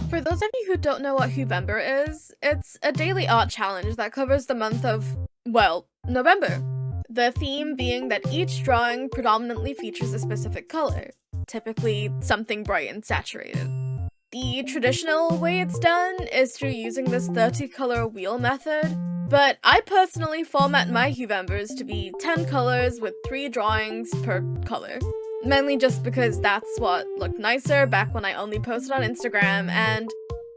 For those of you who don't know what Huevember is, it's a daily art challenge that covers the month of, well, November. The theme being that each drawing predominantly features a specific color, typically something bright and saturated. The traditional way it's done is through using this 30-color wheel method, but I personally format my Huevembers to be 10 colors with 3 drawings per color. Mainly just because that's what looked nicer back when I only posted on Instagram, and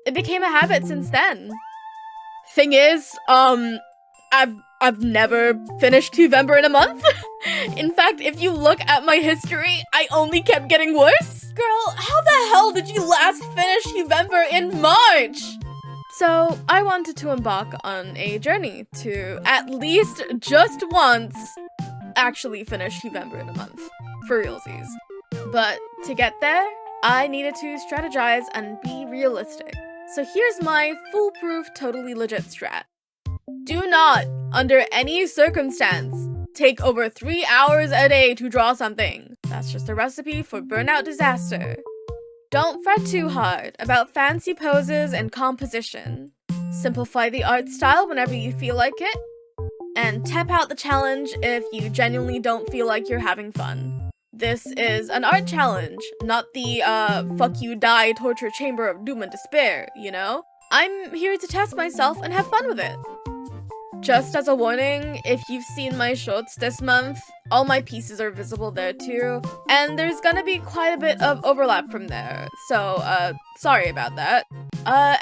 it became a habit since then. Thing is, I've never finished Huevember in a month. In fact, if you look at my history, I only kept getting worse. Girl, how the hell did you last finish Huevember in March? So I wanted to embark on a journey to at least just once actually finish Huevember in a month. For realsies. But to get there, I needed to strategize and be realistic. So here's my foolproof, totally legit strat. Do not, under any circumstance, take over 3 hours a day to draw something. That's just a recipe for burnout disaster. Don't fret too hard about fancy poses and composition. Simplify the art style whenever you feel like it. And tap out the challenge if you genuinely don't feel like you're having fun. This is an art challenge, not the, fuck you die torture chamber of doom and despair, you know? I'm here to test myself and have fun with it. Just as a warning, if you've seen my shorts this month, all my pieces are visible there too, and there's gonna be quite a bit of overlap from there, so, sorry about that.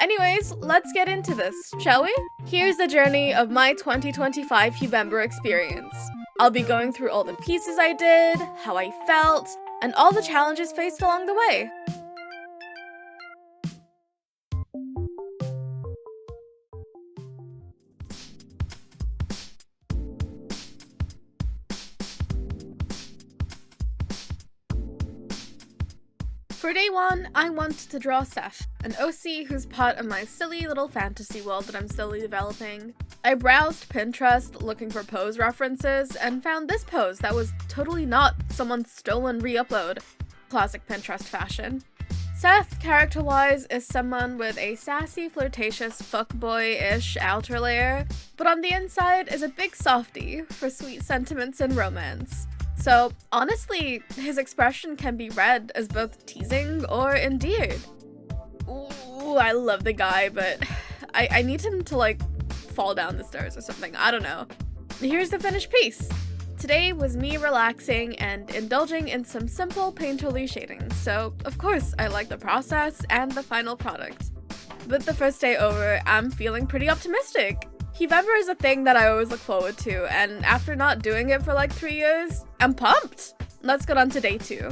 Anyways, let's get into this, shall we? Here's the journey of my 2025 Huevember experience. I'll be going through all the pieces I did, how I felt, and all the challenges faced along the way. For day 1, I wanted to draw Seth, an OC who's part of my silly little fantasy world that I'm slowly developing. I browsed Pinterest looking for pose references and found this pose that was totally not someone's stolen re-upload. Classic Pinterest fashion. Seth, character-wise, is someone with a sassy, flirtatious, fuckboy-ish outer layer, but on the inside is a big softie for sweet sentiments and romance. So, honestly, his expression can be read as both teasing or endeared. Ooh, I love the guy, but I need him to, like, fall down the stairs or something, I don't know. Here's the finished piece. Today was me relaxing and indulging in some simple painterly shading, so of course I like the process and the final product. With the first day over, I'm feeling pretty optimistic. Huevember is a thing that I always look forward to, and after not doing it for like 3 years, I'm pumped! Let's get on to day 2.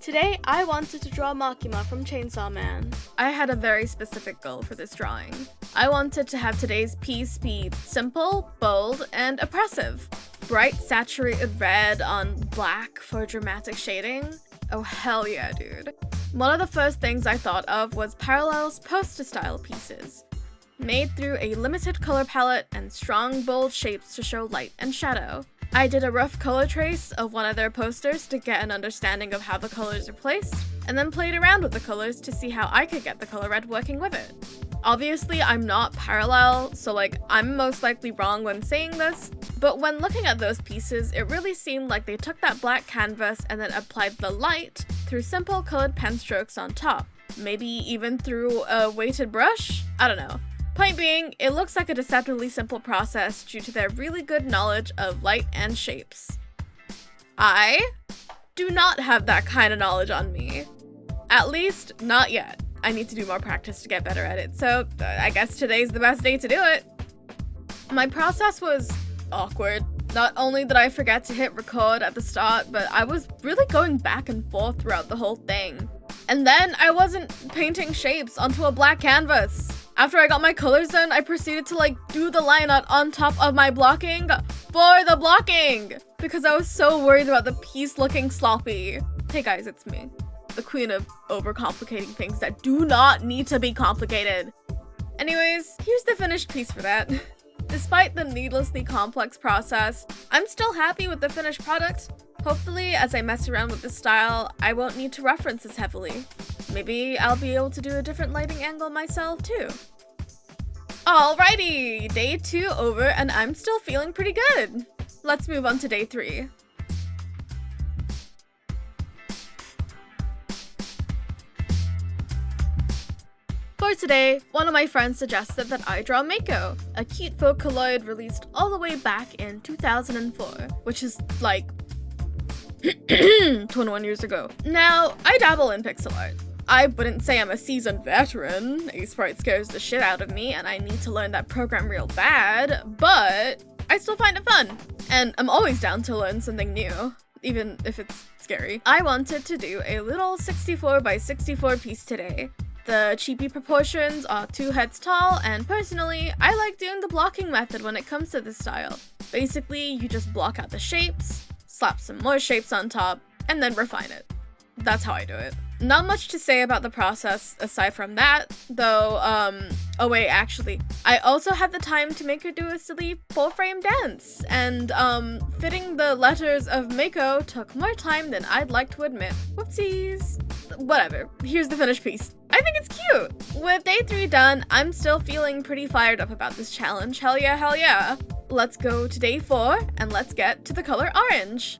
Today, I wanted to draw Makima from Chainsaw Man. I had a very specific goal for this drawing. I wanted to have today's piece be simple, bold, and oppressive. Bright, saturated red on black for dramatic shading. Oh hell yeah, dude. One of the first things I thought of was Parallel's poster-style pieces, made through a limited color palette and strong, bold shapes to show light and shadow. I did a rough color trace of one of their posters to get an understanding of how the colors are placed, and then played around with the colors to see how I could get the color red working with it. Obviously, I'm not Parallel, so like, I'm most likely wrong when saying this, but when looking at those pieces, it really seemed like they took that black canvas and then applied the light through simple colored pen strokes on top. Maybe even through a weighted brush? I don't know. Point being, it looks like a deceptively simple process due to their really good knowledge of light and shapes. I do not have that kind of knowledge on me. At least, not yet. I need to do more practice to get better at it, so I guess today's the best day to do it. My process was awkward. Not only did I forget to hit record at the start, but I was really going back and forth throughout the whole thing. And then I wasn't painting shapes onto a black canvas. After I got my colors in, I proceeded to like do the line art on top of my blocking for the blocking because I was so worried about the piece looking sloppy. Hey guys, it's me. the queen of overcomplicating things that do not need to be complicated. Anyways, here's the finished piece for that. Despite the needlessly complex process, I'm still happy with the finished product. Hopefully, as I mess around with this style, I won't need to reference as heavily. Maybe I'll be able to do a different lighting angle myself too. Alrighty, day 2 over and I'm still feeling pretty good. Let's move on to day 3. For today, one of my friends suggested that I draw Mako, a cute Vocaloid released all the way back in 2004, which is like 21 years ago. Now, I dabble in pixel art. I wouldn't say I'm a seasoned veteran, a sprite scares the shit out of me and I need to learn that program real bad, but I still find it fun. And I'm always down to learn something new, even if it's scary. I wanted to do a little 64 by 64 piece today. The cheapy proportions are 2 heads tall, and personally, I like doing the blocking method when it comes to this style. Basically, you just block out the shapes, slap some more shapes on top, and then refine it. That's how I do it. Not much to say about the process aside from that, though, oh wait, actually, I also had the time to make her do a silly 4-frame dance, and, fitting the letters of Mako took more time than I'd like to admit. Whoopsies. Whatever, here's the finished piece. I think it's cute! With day 3 done, I'm still feeling pretty fired up about this challenge, hell yeah, hell yeah. Let's go to day 4, and let's get to the color orange.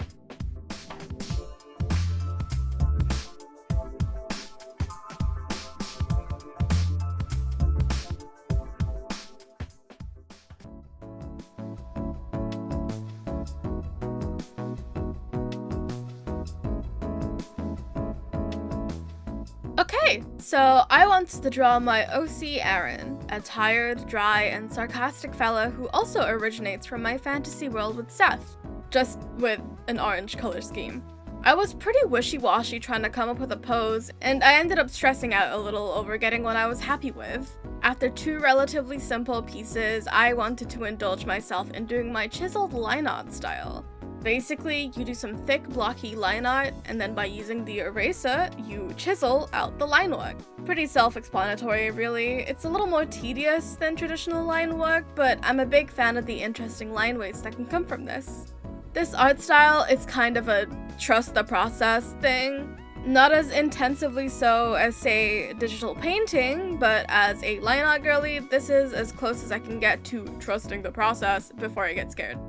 Okay, so I wanted to draw my OC Aaron, a tired, dry, and sarcastic fella who also originates from my fantasy world with Seth, just with an orange color scheme. I was pretty wishy-washy trying to come up with a pose, and I ended up stressing out a little over getting what I was happy with. After 2 relatively simple pieces, I wanted to indulge myself in doing my chiseled line art style. Basically, you do some thick, blocky line art, and then by using the eraser, you chisel out the line work. Pretty self-explanatory, really. It's a little more tedious than traditional line work, but I'm a big fan of the interesting line weights that can come from this. This art style is kind of a trust the process thing. Not as intensively so as, say, digital painting, but as a line art girly, this is as close as I can get to trusting the process before I get scared.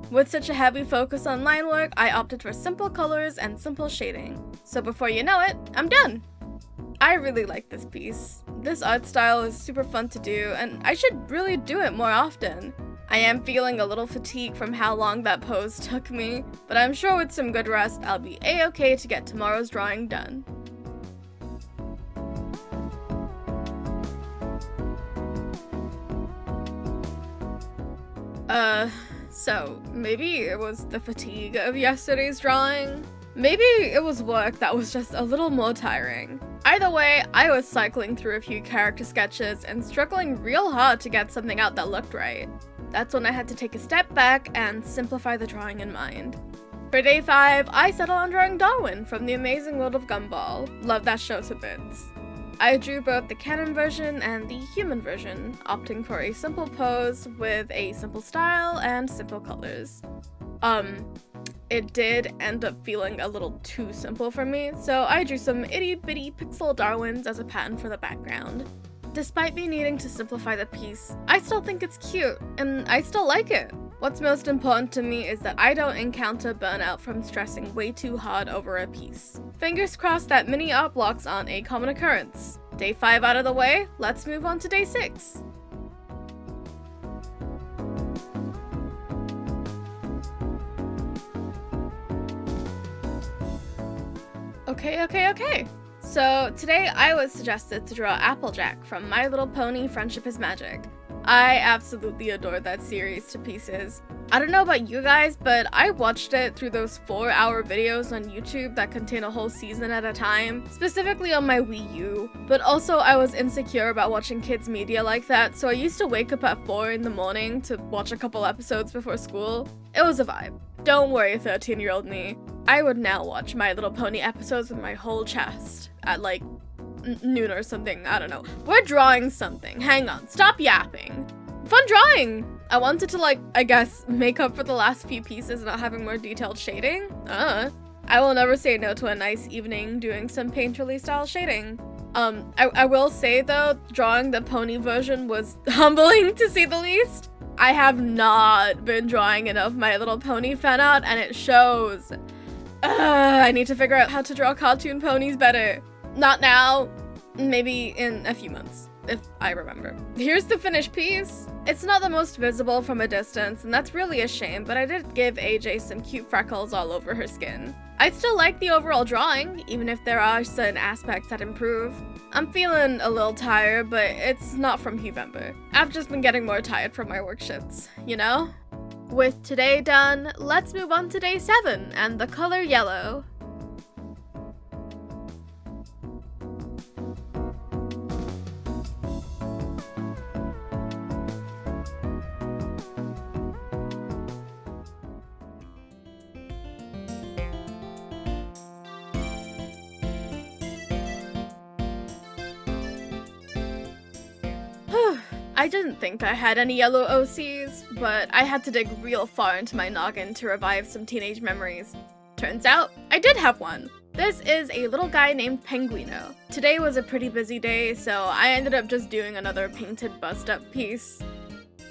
With such a heavy focus on line work, I opted for simple colors and simple shading. So before you know it, I'm done! I really like this piece. This art style is super fun to do, and I should really do it more often. I am feeling a little fatigued from how long that pose took me, but I'm sure with some good rest, I'll be a-okay to get tomorrow's drawing done. So maybe it was the fatigue of yesterday's drawing? Maybe it was work that was just a little more tiring. Either way, I was cycling through a few character sketches and struggling real hard to get something out that looked right. That's when I had to take a step back and simplify the drawing in mind. For day 5, I settled on drawing Darwin from The Amazing World of Gumball. Love that show to bits. I drew both the canon version and the human version, opting for a simple pose with a simple style and simple colors. It did end up feeling a little too simple for me, so I drew some itty-bitty pixel Darwins as a pattern for the background. Despite me needing to simplify the piece, I still think it's cute, and I still like it. What's most important to me is that I don't encounter burnout from stressing way too hard over a piece. Fingers crossed that mini art blocks aren't a common occurrence. Day 5 out of the way, let's move on to day 6. Okay. So today I was suggested to draw Applejack from My Little Pony Friendship is Magic. I absolutely adore that series to pieces. I don't know about you guys, but I watched it through those 4-hour videos on YouTube that contain a whole season at a time, specifically on my Wii U. But also I was insecure about watching kids media like that, so I used to wake up at 4 in the morning to watch a couple episodes before school. It was a vibe. Don't worry, 13-year-old me. I would now watch My Little Pony episodes with my whole chest at like noon or something. I don't know. We're drawing something. Hang on. Stop yapping. Fun drawing. I wanted to like, I guess, make up for the last few pieces not having more detailed shading. I will never say no to a nice evening doing some painterly style shading. I will say though, drawing the pony version was humbling to say the least. I have not been drawing enough My Little Pony fan art and it shows. I need to figure out how to draw cartoon ponies better. Not now, maybe in a few months, if I remember. Here's the finished piece. It's not the most visible from a distance, and that's really a shame, but I did give AJ some cute freckles all over her skin. I still like the overall drawing, even if there are certain aspects that improve. I'm feeling a little tired, but it's not from Huevember. I've just been getting more tired from my work shifts, you know? With today done, let's move on to day 7 and the color yellow. I didn't think I had any yellow OCs, but I had to dig real far into my noggin to revive some teenage memories. Turns out, I did have one. This is a little guy named Penguino. Today was a pretty busy day, so I ended up just doing another painted bust-up piece.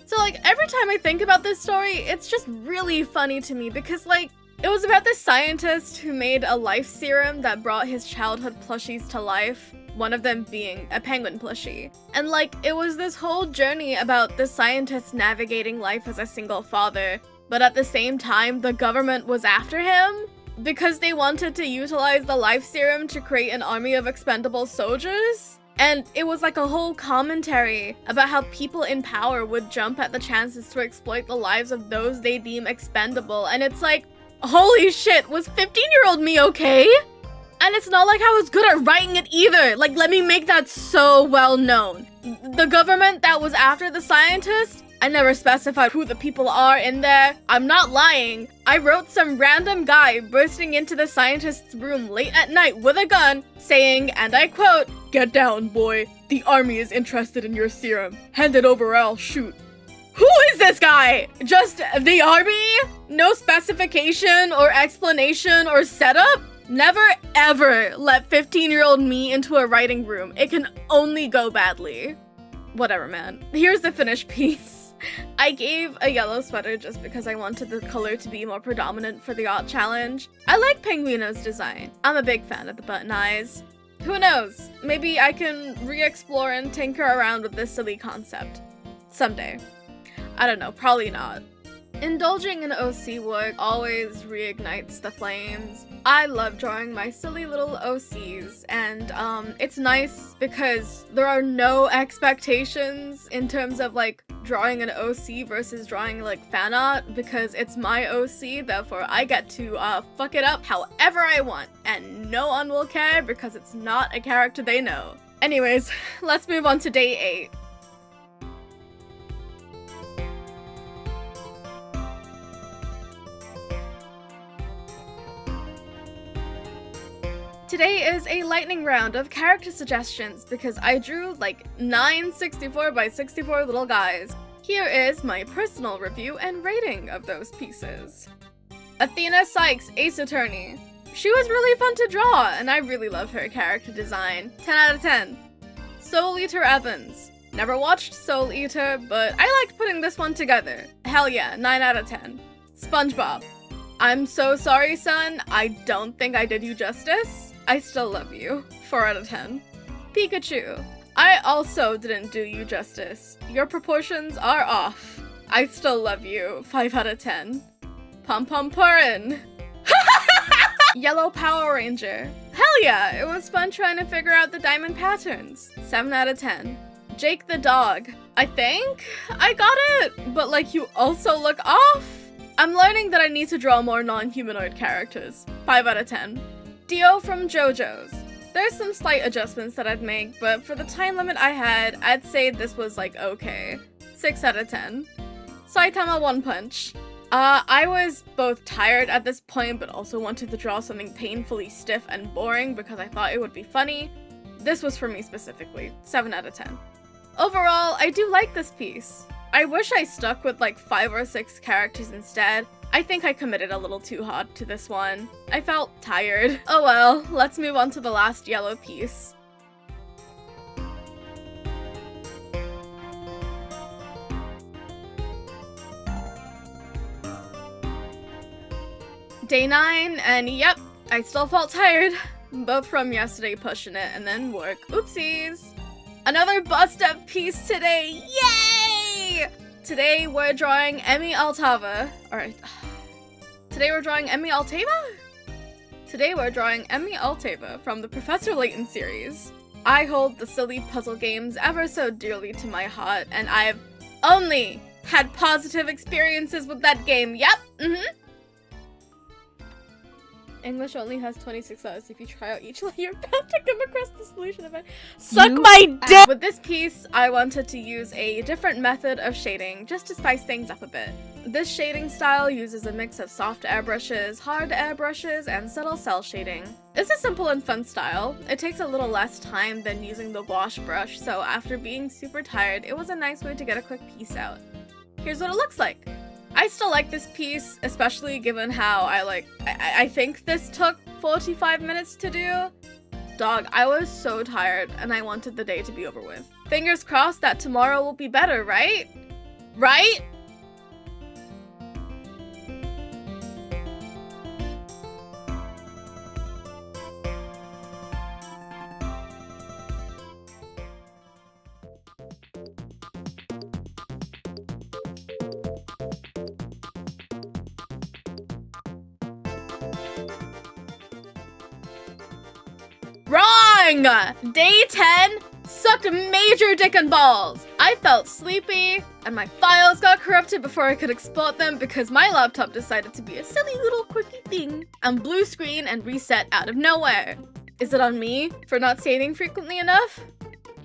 So like, every time I think about this story, it's just really funny to me because like, it was about this scientist who made a life serum that brought his childhood plushies to life, one of them being a penguin plushie. And like, it was this whole journey about the scientist navigating life as a single father, but at the same time, the government was after him because they wanted to utilize the life serum to create an army of expendable soldiers. And it was like a whole commentary about how people in power would jump at the chances to exploit the lives of those they deem expendable. And it's like, holy shit, was 15-year-old me okay? And it's not like I was good at writing it either. Like, let me make that so well known. The government that was after the scientist, I never specified who the people are in there. I'm not lying. I wrote some random guy bursting into the scientist's room late at night with a gun, saying, and I quote, "Get down, boy. The army is interested in your serum. Hand it over or I'll shoot." Who is this guy? Just the army? No specification or explanation or setup? Never ever let 15-year-old me into a writing room. It can only go badly. Whatever, man. Here's the finished piece. I gave a yellow sweater just because I wanted the color to be more predominant for the art challenge. I like Penguino's design. I'm a big fan of the button eyes. Who knows? Maybe I can re-explore and tinker around with this silly concept. Someday. I don't know, probably not. Indulging in OC work always reignites the flames. I love drawing my silly little OCs, and it's nice because there are no expectations in terms of like drawing an OC versus drawing like fan art, because it's my OC, therefore I get to fuck it up however I want, and no one will care because it's not a character they know. Anyways, let's move on to day 8. Today is a lightning round of character suggestions because I drew like 9 64 by 64 little guys. Here is my personal review and rating of those pieces. Athena Sykes, Ace Attorney. She was really fun to draw and I really love her character design. 10 out of 10. Soul Eater Evans. Never watched Soul Eater, but I liked putting this one together. Hell yeah, 9 out of 10. SpongeBob. I'm so sorry, son. I don't think I did you justice. I still love you. 4 out of 10. Pikachu. I also didn't do you justice. Your proportions are off. I still love you. 5 out of 10. Pom Pom Purin. Yellow Power Ranger. Hell yeah, it was fun trying to figure out the diamond patterns. 7 out of 10. Jake the dog. I think I got it, but like you also look off. I'm learning that I need to draw more non-humanoid characters. 5 out of 10. Dio from JoJo's. There's some slight adjustments that I'd make, but for the time limit I had, I'd say this was like okay. 6 out of 10. Saitama One Punch. I was both tired at this point, but also wanted to draw something painfully stiff and boring because I thought it would be funny. This was for me specifically. 7 out of 10. Overall, I do like this piece. I wish I stuck with like 5 or 6 characters instead. I think I committed a little too hard to this one. I felt tired. Oh well, let's move on to the last yellow piece. Day 9, and yep, I still felt tired. Both from yesterday pushing it and then work. Oopsies. Another bust-up piece today. Yay! Today we're drawing Emmy Altava. Alright. Today we're drawing Emmy Altava? Today we're drawing Emmy Altava from the Professor Layton series. I hold the silly puzzle games ever so dearly to my heart, and I've only had positive experiences with that game. Yep, English only has 26 letters. If you try out each letter, you're bound to come across the solution of it. Suck my dick! With this piece, I wanted to use a different method of shading, just to spice things up a bit. This shading style uses a mix of soft airbrushes, hard airbrushes, and subtle cell shading. It's a simple and fun style. It takes a little less time than using the wash brush, so after being super tired, it was a nice way to get a quick piece out. Here's what it looks like. I still like this piece, especially given how I think this took 45 minutes to do. Dog, I was so tired and I wanted the day to be over with. Fingers crossed that tomorrow will be better, right? Right? Wrong! Day 10 sucked major dick and balls. I felt sleepy, and my files got corrupted before I could export them because my laptop decided to be a silly little quirky thing and blue screen and reset out of nowhere. Is it on me for not saving frequently enough?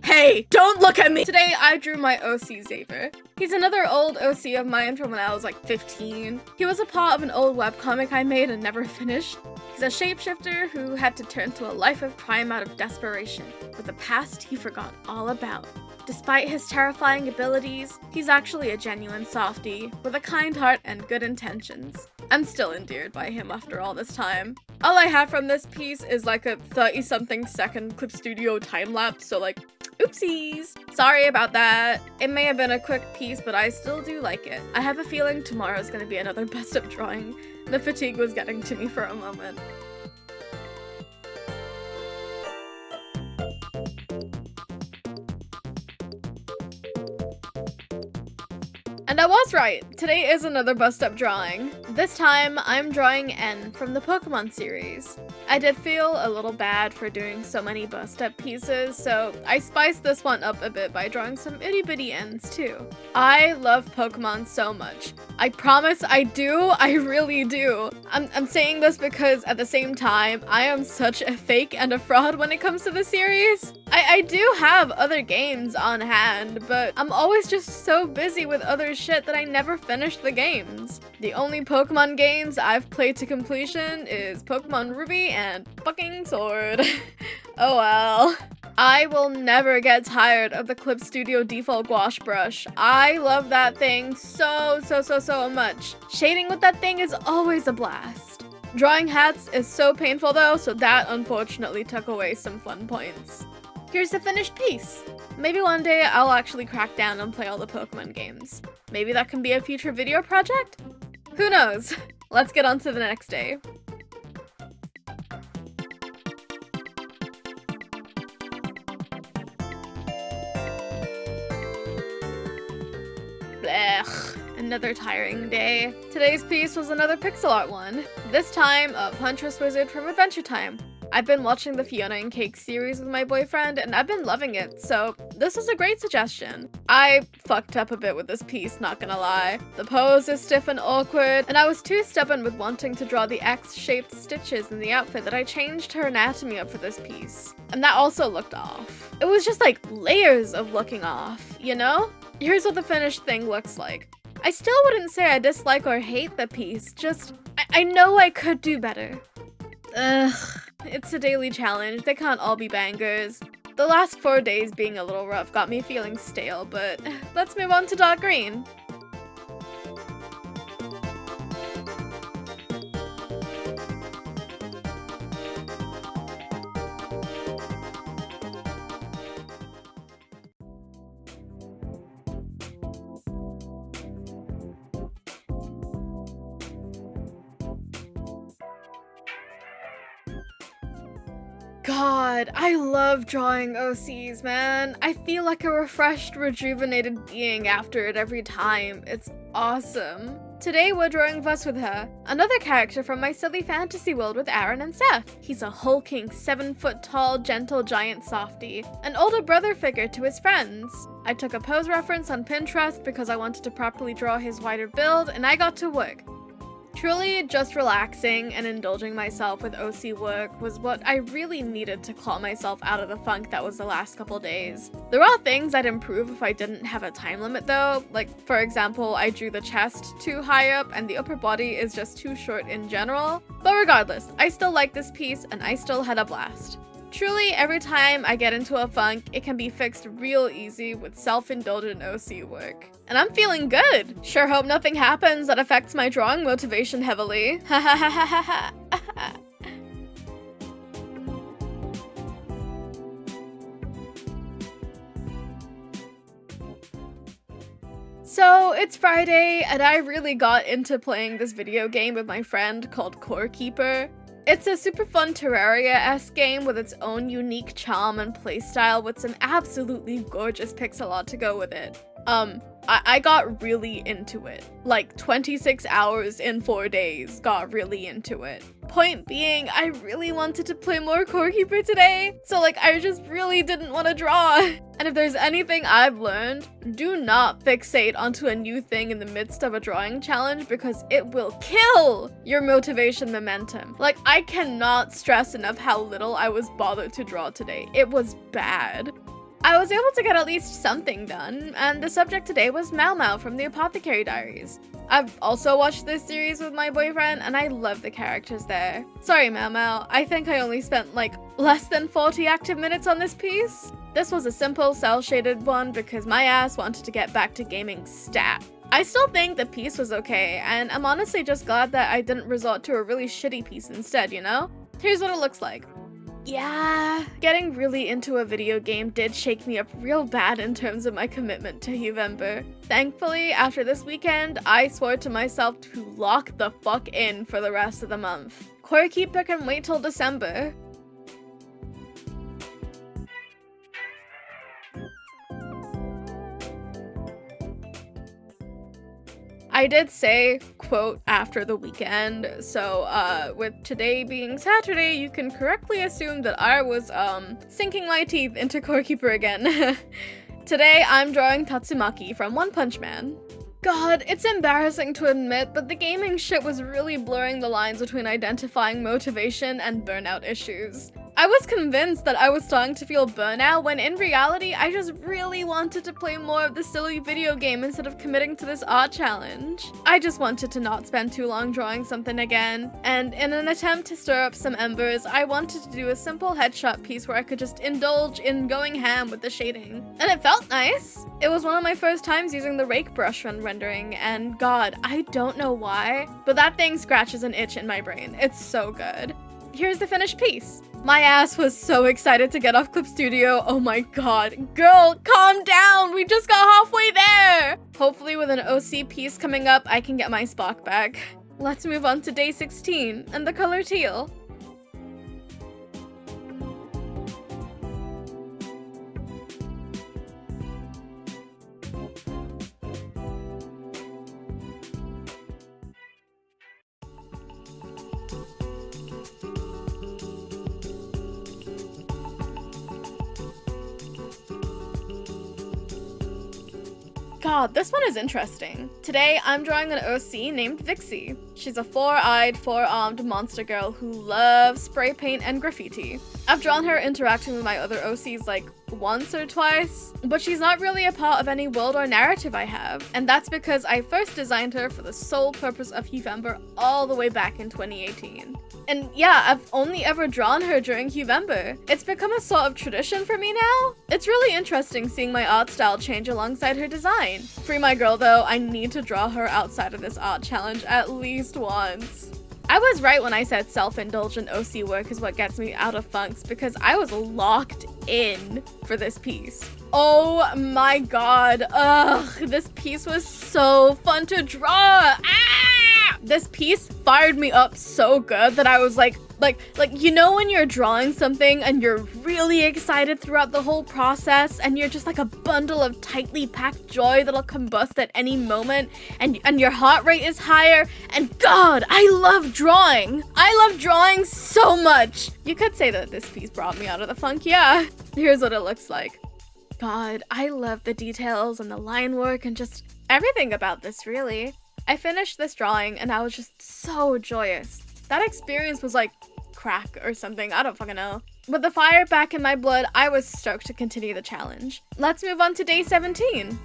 Hey, don't look at me! Today I drew my OC Xavier. He's another old OC of mine from when I was like 15. He was a part of an old webcomic I made and never finished. He's a shapeshifter who had to turn to a life of crime out of desperation, with a past he forgot all about. Despite his terrifying abilities, he's actually a genuine softie, with a kind heart and good intentions. I'm still endeared by him after all this time. All I have from this piece is like a 30-something second Clip Studio time-lapse, so like, oopsies! Sorry about that. It may have been a quick piece, but I still do like it. I have a feeling tomorrow's gonna be another bust-up drawing. The fatigue was getting to me for a moment. And I was right! Today is another bust-up drawing. This time, I'm drawing N from the Pokemon series. I did feel a little bad for doing so many bust-up pieces, so I spiced this one up a bit by drawing some itty-bitty Ns too. I love Pokemon so much. I promise I do, I really do. I'm saying this because at the same time, I am such a fake and a fraud when it comes to the series. I do have other games on hand, but I'm always just so busy with other shit that I never finish the games. The only Pokemon games I've played to completion is Pokemon Ruby and fucking Sword. Oh well. I will never get tired of the Clip Studio default gouache brush. I love that thing so much. Shading with that thing is always a blast. Drawing hats is so painful though, so that unfortunately took away some fun points. Here's the finished piece. Maybe one day I'll actually crack down and play all the Pokemon games. Maybe that can be a future video project? Who knows? Let's get on to the next day. Blech. Another tiring day. Today's piece was another pixel art one. This time of Huntress Wizard from Adventure Time. I've been watching the Fiona and Cake series with my boyfriend, and I've been loving it, so this was a great suggestion. I fucked up a bit with this piece, not gonna lie. The pose is stiff and awkward, and I was too stubborn with wanting to draw the X-shaped stitches in the outfit that I changed her anatomy up for this piece. And that also looked off. It was just like layers of looking off, you know? Here's what the finished thing looks like. I still wouldn't say I dislike or hate the piece, just I know I could do better. Ugh, it's a daily challenge, they can't all be bangers. The last 4 days being a little rough got me feeling stale, but let's move on to dark green. God, I love drawing OCs, man. I feel like a refreshed, rejuvenated being after it every time. It's awesome. Today we're drawing Fuss with Her, another character from my silly fantasy world with Aaron and Seth. He's a hulking, 7-foot-tall, gentle giant softie, an older brother figure to his friends. I took a pose reference on Pinterest because I wanted to properly draw his wider build, and I got to work. Truly, just relaxing and indulging myself with OC work was what I really needed to claw myself out of the funk that was the last couple days. There are things I'd improve if I didn't have a time limit though, like for example, I drew the chest too high up and the upper body is just too short in general. But regardless, I still like this piece and I still had a blast. Truly, every time I get into a funk, it can be fixed real easy with self-indulgent OC work. And I'm feeling good! Sure hope nothing happens that affects my drawing motivation heavily. Ha ha ha ha ha ha. So, it's Friday, and I really got into playing this video game with my friend called Core Keeper. It's a super fun Terraria-esque game with its own unique charm and playstyle with some absolutely gorgeous pixel art to go with it. I got really into it. Like 26 hours in 4 days, got really into it. Point being, I really wanted to play more Core Keeper today, so like I just really didn't want to draw. And if there's anything I've learned, do not fixate onto a new thing in the midst of a drawing challenge because it will kill your motivation momentum. Like, I cannot stress enough how little I was bothered to draw today. It was bad. I was able to get at least something done, and the subject today was Mau Mau from the Apothecary Diaries. I've also watched this series with my boyfriend, and I love the characters there. Sorry, Mau Mau, I think I only spent like less than 40 active minutes on this piece. This was a simple cel-shaded one because my ass wanted to get back to gaming stat. I still think the piece was okay, and I'm honestly just glad that I didn't resort to a really shitty piece instead, you know? Here's what it looks like. Yeah, getting really into a video game did shake me up real bad in terms of my commitment to Huevember. Thankfully, after this weekend, I swore to myself to lock the fuck in for the rest of the month. Core Keeper can wait till December. I did say, quote, after the weekend, so with today being Saturday, you can correctly assume that I was sinking my teeth into Core Keeper again. Today, I'm drawing Tatsumaki from One Punch Man. God, it's embarrassing to admit, but the gaming shit was really blurring the lines between identifying motivation and burnout issues. I was convinced that I was starting to feel burnout when in reality, I just really wanted to play more of the silly video game instead of committing to this art challenge. I just wanted to not spend too long drawing something again, and in an attempt to stir up some embers, I wanted to do a simple headshot piece where I could just indulge in going ham with the shading. And it felt nice! It was one of my first times using the rake brush when rendering, and god, I don't know why, but that thing scratches an itch in my brain. It's so good. Here's the finished piece. My ass was so excited to get off Clip Studio. Oh my god. Girl, calm down. We just got halfway there. Hopefully with an OC piece coming up, I can get my Spock back. Let's move on to day 16 and the color teal. God, this one is interesting. Today, I'm drawing an OC named Vixie. She's a 4-eyed, 4-armed monster girl who loves spray paint and graffiti. I've drawn her interacting with my other OCs like once or twice, but she's not really a part of any world or narrative I have, and that's because I first designed her for the sole purpose of Huevember all the way back in 2018. And yeah, I've only ever drawn her during Huevember. It's become a sort of tradition for me now. It's really interesting seeing my art style change alongside her design. Free my girl though, I need to draw her outside of this art challenge at least once. I was right when I said self-indulgent OC work is what gets me out of funks, because I was locked in for this piece. Oh my god, this piece was so fun to draw. This piece fired me up so good that I was like, you know when you're drawing something and you're really excited throughout the whole process and you're just like a bundle of tightly packed joy that'll combust at any moment, and your heart rate is higher, and god, I love drawing! I love drawing so much! You could say that this piece brought me out of the funk, yeah. Here's what it looks like. God, I love the details and the line work and just everything about this, really. I finished this drawing and I was just so joyous. That experience was like crack or something, I don't fucking know. With the fire back in my blood, I was stoked to continue the challenge. Let's move on to day 17.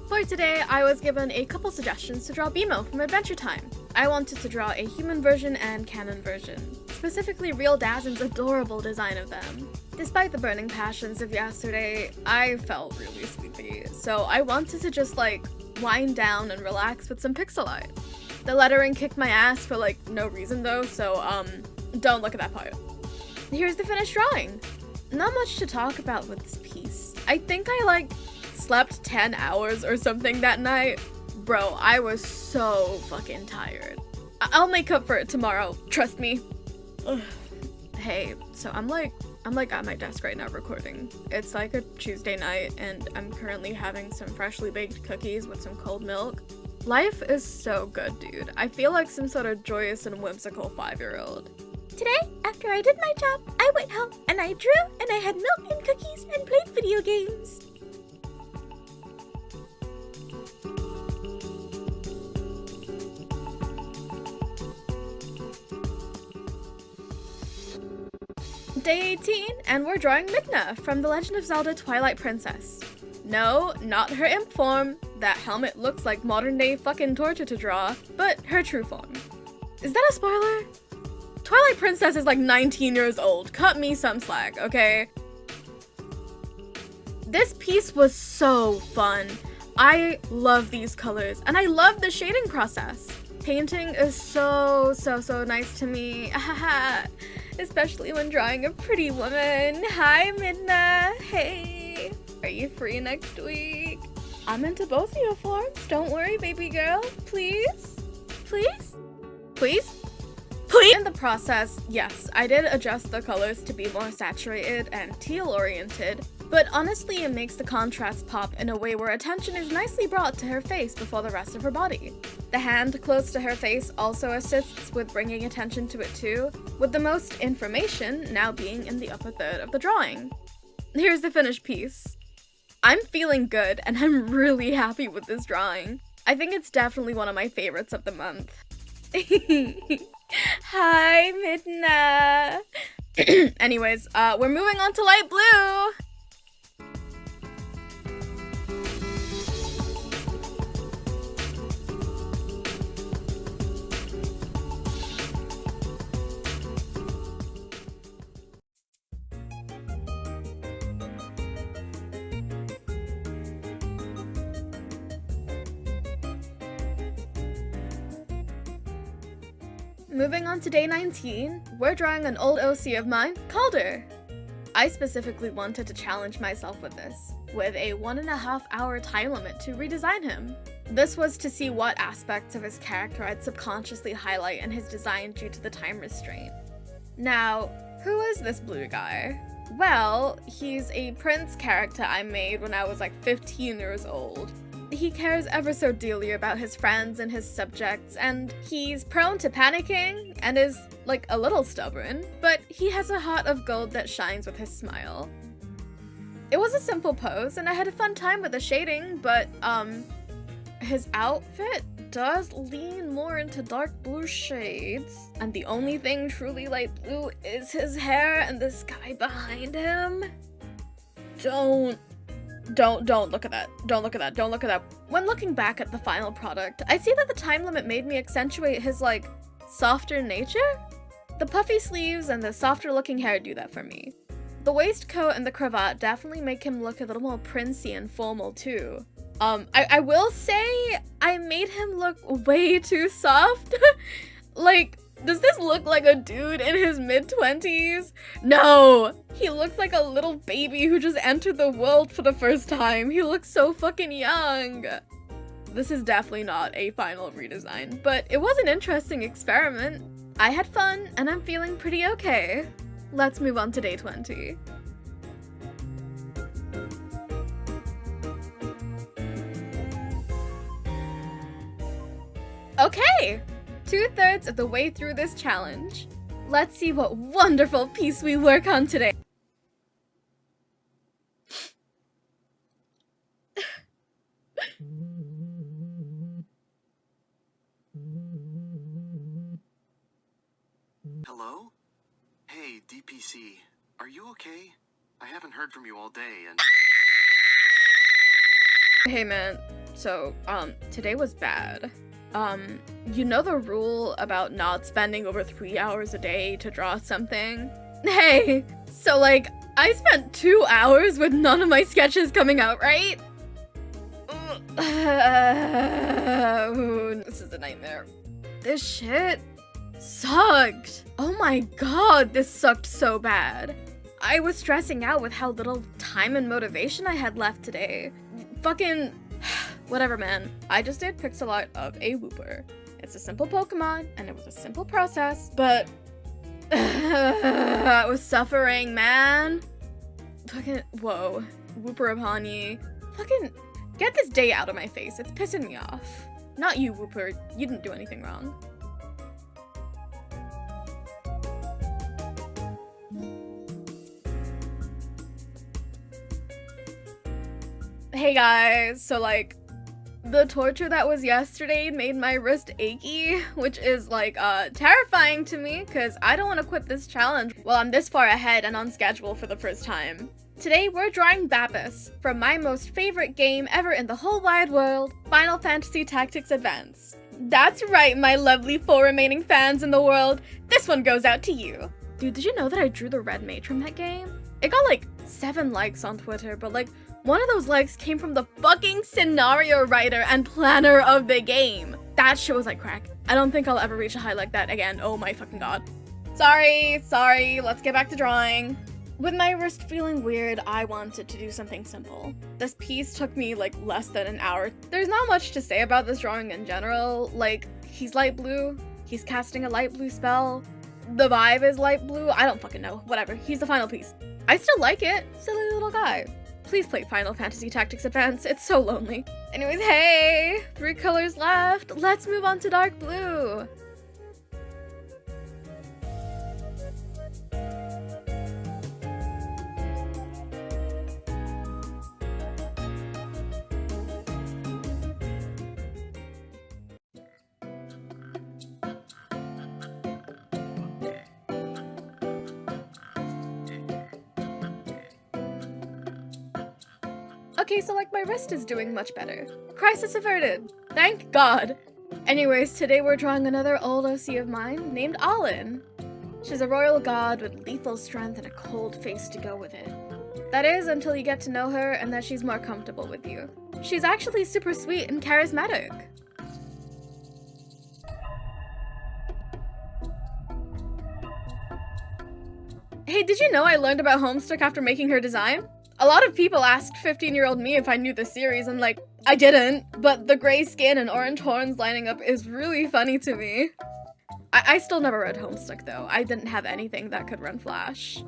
For today, I was given a couple suggestions to draw BMO from Adventure Time. I wanted to draw a human version and canon version, specifically Real Dazin's adorable design of them. Despite the burning passions of yesterday, I felt really sleepy, so I wanted to just like wind down and relax with some pixel art. The lettering kicked my ass for like no reason though, so don't look at that part. Here's the finished drawing. Not much to talk about with this piece. I think I like slept 10 hours or something that night. Bro, I was so fucking tired. I'll make up for it tomorrow, trust me. Ugh. Hey, so I'm like at my desk right now recording. It's like a Tuesday night and I'm currently having some freshly baked cookies with some cold milk. Life is so good, dude. I feel like some sort of joyous and whimsical 5-year-old. Today, after I did my job, I went home and I drew and I had milk and cookies and played video games. Day 18, and we're drawing Midna from The Legend of Zelda Twilight Princess. No, not her imp form. That helmet looks like modern day fucking torture to draw, but her true form. Is that a spoiler? Twilight Princess is like 19 years old. Cut me some slack, okay? This piece was so fun. I love these colors, and I love the shading process. Painting is so nice to me. Especially when drawing a pretty woman. Hi, Midna. Hey. Are you free next week? I'm into both of your forms. Don't worry, baby girl. Please? Please? Please? Please? In the process, yes, I did adjust the colors to be more saturated and teal-oriented, but honestly it makes the contrast pop in a way where attention is nicely brought to her face before the rest of her body. The hand close to her face also assists with bringing attention to it too, with the most information now being in the upper third of the drawing. Here's the finished piece. I'm feeling good and I'm really happy with this drawing. I think it's definitely one of my favorites of the month. Hi, Midna. Anyways, we're moving on to light blue. Moving on to day 19, we're drawing an old OC of mine, Calder. I specifically wanted to challenge myself with this, with a 1.5 hour time limit to redesign him. This was to see what aspects of his character I'd subconsciously highlight in his design due to the time restraint. Now, who is this blue guy? Well, he's a prince character I made when I was like 15 years old. He cares ever so dearly about his friends and his subjects, and he's prone to panicking and is, like, a little stubborn, but he has a heart of gold that shines with his smile. It was a simple pose, and I had a fun time with the shading, but, His outfit does lean more into dark blue shades, and the only thing truly light blue is his hair and the sky behind him. Don't look at that. Don't look at that. Don't look at that. When looking back at the final product, I see that the time limit made me accentuate his, like, softer nature. The puffy sleeves and the softer looking hair do that for me. The waistcoat and the cravat definitely make him look a little more princey and formal too. I will say I made him look way too soft. Like, does this look like a dude in his mid-20s? No! He looks like a little baby who just entered the world for the first time. He looks so fucking young. This is definitely not a final redesign, but it was an interesting experiment. I had fun, and I'm feeling pretty okay. Let's move on to day 20. Okay! 2/3 of the way through this challenge. Let's see what wonderful piece we work on today. Hello? Hey, DPC. Are you okay? I haven't heard from you all day and... Hey man, so, today was bad. You know the rule about not spending over 3 hours a day to draw something? Hey! So, like, I spent 2 hours with none of my sketches coming out, right? This is a nightmare. This shit sucked. Oh my god, this sucked so bad. I was stressing out with how little time and motivation I had left today. Fucking... whatever, man. I just did pixel art of a Wooper. It's a simple Pokemon, and it was a simple process, but... I was suffering, man. Fucking... whoa. Wooper upon ye. Fucking... get this day out of my face. It's pissing me off. Not you, Wooper. You didn't do anything wrong. Hey guys, so like, the torture that was yesterday made my wrist achy, which is like, terrifying to me, because I don't want to quit this challenge while I'm this far ahead and on schedule for the first time. Today we're drawing Babus from my most favorite game ever in the whole wide world, Final Fantasy Tactics Advance. That's right, my lovely 4 remaining fans in the world, this one goes out to you. Dude, did you know that I drew the red mage from that game? It got like 7 likes on Twitter, but like, one of those likes came from the fucking scenario writer and planner of the game. That shit was like crack. I don't think I'll ever reach a high like that again. Oh my fucking god. Sorry, let's get back to drawing. With my wrist feeling weird, I wanted to do something simple. This piece took me like less than an hour. There's not much to say about this drawing in general. Like, he's light blue, he's casting a light blue spell, the vibe is light blue, I don't fucking know. Whatever, he's the final piece. I still like it. Silly little guy. Please play Final Fantasy Tactics Advance, it's so lonely. Anyways, hey! 3 colors left, let's move on to dark blue. Okay, so like my wrist is doing much better. Crisis averted. Thank God. Anyways, today we're drawing another old OC of mine named Alin. She's a royal god with lethal strength and a cold face to go with it. That is, until you get to know her and that she's more comfortable with you. She's actually super sweet and charismatic. Hey, did you know I learned about Homestuck after making her design? A lot of people asked 15-year-old me if I knew the series, and like, I didn't, but the gray skin and orange horns lining up is really funny to me. I still never read Homestuck though. I didn't have anything that could run Flash.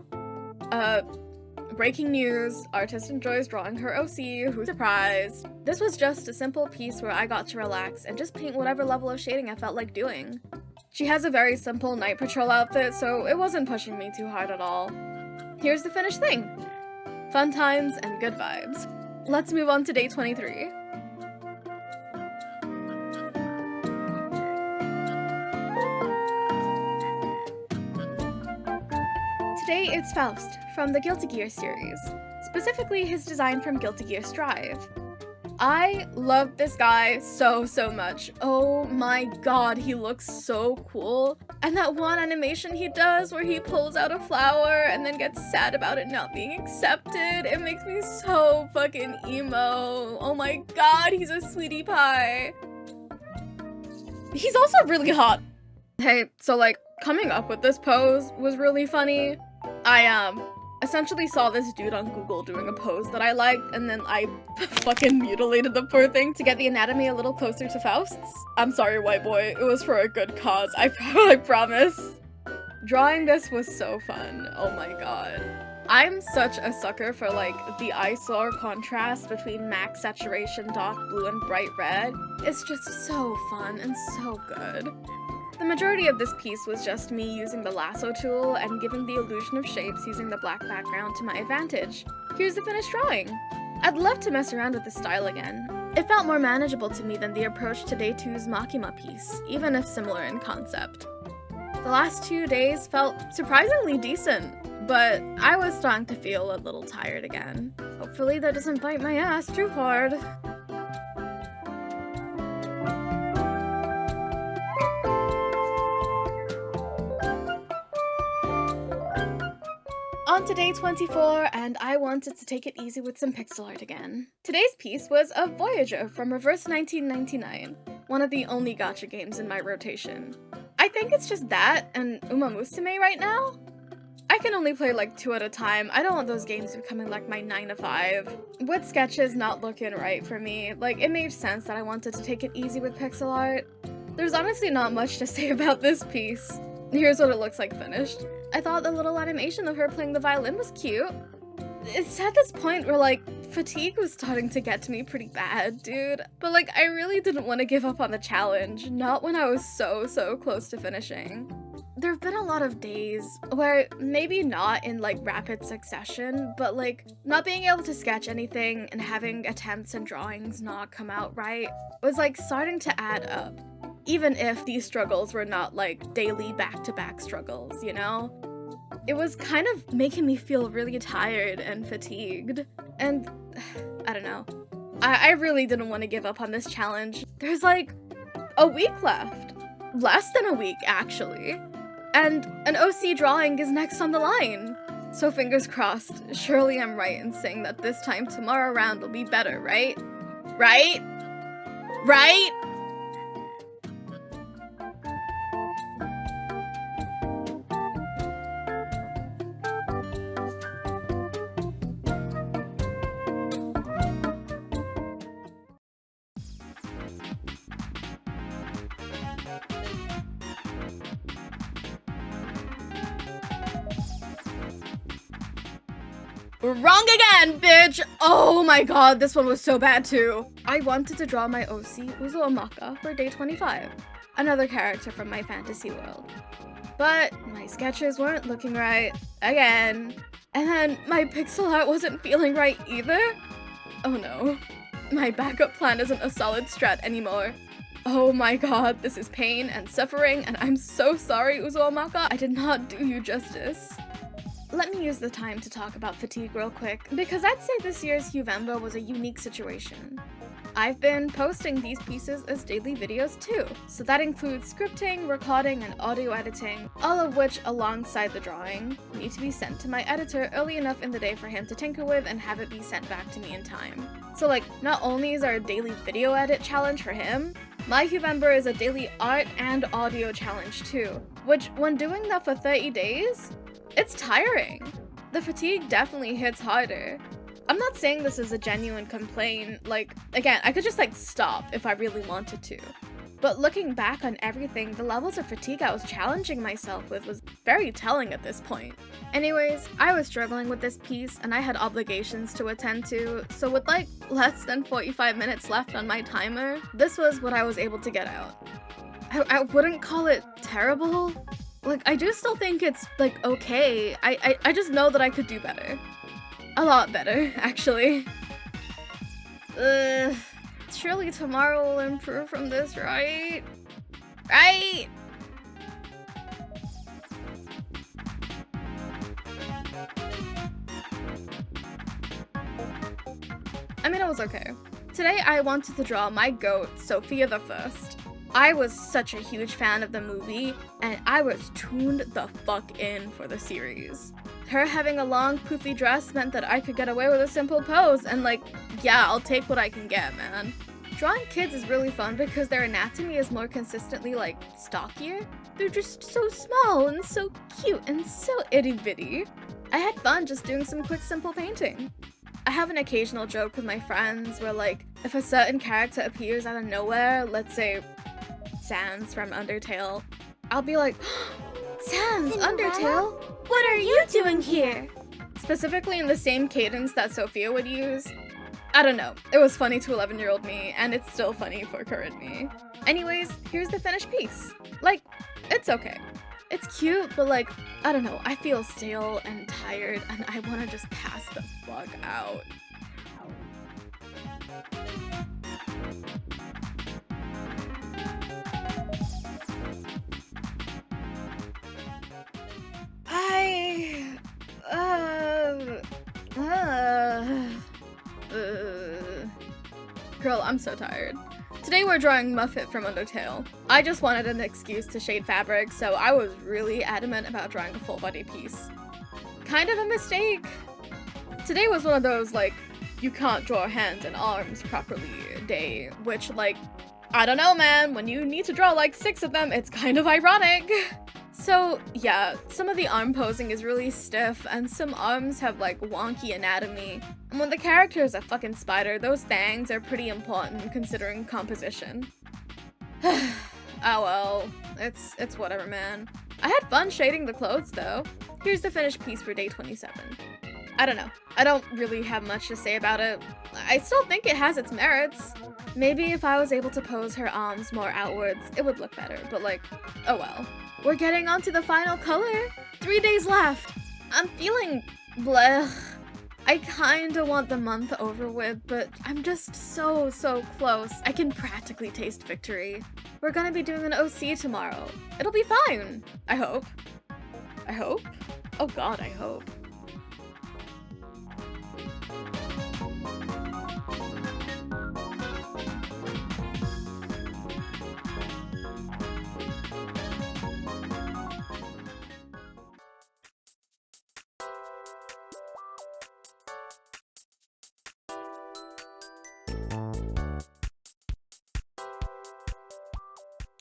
Breaking news, artist enjoys drawing her OC, who's surprised. This was just a simple piece where I got to relax and just paint whatever level of shading I felt like doing. She has a very simple night patrol outfit, so it wasn't pushing me too hard at all. Here's the finished thing. Fun times and good vibes. Let's move on to day 23. today it's Faust from the Guilty Gear series, specifically his design from Guilty Gear Strive. I love this guy so much. Oh my god, he looks so cool. And that one animation he does where he pulls out a flower and then gets sad about it not being accepted, it makes me so fucking emo. Oh my god, he's a sweetie pie. He's also really hot. Hey, so like, coming up with this pose was really funny. I essentially saw this dude on Google doing a pose that I liked, and then I fucking mutilated the poor thing to get the anatomy a little closer to Faust's. I'm sorry, white boy, it was for a good cause, I promise. Drawing this was so fun, oh my god. I'm such a sucker for like the eyesore contrast between max saturation dark blue and bright red. It's just so fun and so good. The majority of this piece was just me using the lasso tool and giving the illusion of shapes using the black background to my advantage. Here's the finished drawing. I'd love to mess around with the style again. It felt more manageable to me than the approach to day 2's Makima piece, even if similar in concept. The last 2 days felt surprisingly decent, but I was starting to feel a little tired again. Hopefully that doesn't bite my ass too hard. On to day 24, and I wanted to take it easy with some pixel art again. Today's piece was a Voyager from Reverse 1999, one of the only gacha games in my rotation. I think it's just that and Uma Musume right now. I can only play like 2 at a time. I don't want those games becoming like my 9 to 5. With sketches not looking right for me, like it made sense that I wanted to take it easy with pixel art. There's honestly not much to say about this piece. Here's what it looks like finished. I thought the little animation of her playing the violin was cute. It's at this point where like, fatigue was starting to get to me pretty bad, dude. But like, I really didn't want to give up on the challenge, not when I was so close to finishing. There have been a lot of days where, maybe not in like rapid succession, but like, not being able to sketch anything and having attempts and drawings not come out right was like starting to add up. Even if these struggles were not like daily back-to-back struggles, you know? It was kind of making me feel really tired and fatigued. And I don't know. I really didn't want to give up on this challenge. There's like a week left. Less than a week, actually. And an OC drawing is next on the line. So fingers crossed, surely I'm right in saying that this time tomorrow round will be better, right? Right? Right? Wrong again, bitch! Oh my god, this one was so bad too. I wanted to draw my OC Uzuomaka for day 25, another character from my fantasy world. But my sketches weren't looking right, again. And then my pixel art wasn't feeling right either. Oh no, my backup plan isn't a solid strat anymore. Oh my god, this is pain and suffering, and I'm so sorry, Uzuomaka, I did not do you justice. Let me use the time to talk about fatigue real quick, because I'd say this year's Huevember was a unique situation. I've been posting these pieces as daily videos too, so that includes scripting, recording, and audio editing, all of which, alongside the drawing, need to be sent to my editor early enough in the day for him to tinker with and have it be sent back to me in time. So like, not only is there a daily video edit challenge for him, my Huevember is a daily art and audio challenge too, which when doing that for 30 days, it's tiring. The fatigue definitely hits harder. I'm not saying this is a genuine complaint, like, again, I could just like stop if I really wanted to. But looking back on everything, the levels of fatigue I was challenging myself with was very telling at this point. Anyways, I was struggling with this piece and I had obligations to attend to, so with like less than 45 minutes left on my timer, this was what I was able to get out. I wouldn't call it terrible. Like, I do still think it's, like, okay. I just know that I could do better. A lot better, actually. Surely tomorrow will improve from this, right? Right? I mean, it was okay. Today I wanted to draw my goat, Sophia the First. I was such a huge fan of the movie, and I was tuned the fuck in for the series. Her having a long, poofy dress meant that I could get away with a simple pose, and like, yeah, I'll take what I can get, man. Drawing kids is really fun because their anatomy is more consistently, like, stockier. They're just so small and so cute and so itty-bitty. I had fun just doing some quick, simple painting. I have an occasional joke with my friends where, like, if a certain character appears out of nowhere, let's say Sans from Undertale, I'll be like, Sans, Undertale, What are you doing here? specifically in the same cadence that Sophia would use. I don't know, it was funny to 11-year-old me, and it's still funny for current me. Anyways, here's the finished piece. Like, it's okay. It's cute, but like, I don't know, I feel stale and tired, and I want to just pass the fuck out. Girl, I'm so tired. Today we're drawing Muffet from Undertale. I just wanted an excuse to shade fabric, so I was really adamant about drawing a full body piece. Kind of a mistake. Today was one of those, like, you can't draw hands and arms properly day, which, like, I don't know, man, when you need to draw like 6 of them, it's kind of ironic. So, yeah, some of the arm posing is really stiff, and some arms have, like, wonky anatomy. And when the character is a fucking spider, those fangs are pretty important considering composition. Oh well, it's whatever, man. I had fun shading the clothes, though. Here's the finished piece for day 27. I don't know. I don't really have much to say about it. I still think it has its merits. Maybe if I was able to pose her arms more outwards, it would look better, but like, oh well. We're getting on to the final color. 3 days left. I'm feeling bleh. I kinda want the month over with, but I'm just so close. I can practically taste victory. We're gonna be doing an OC tomorrow. It'll be fine. I hope. I hope? Oh god, I hope.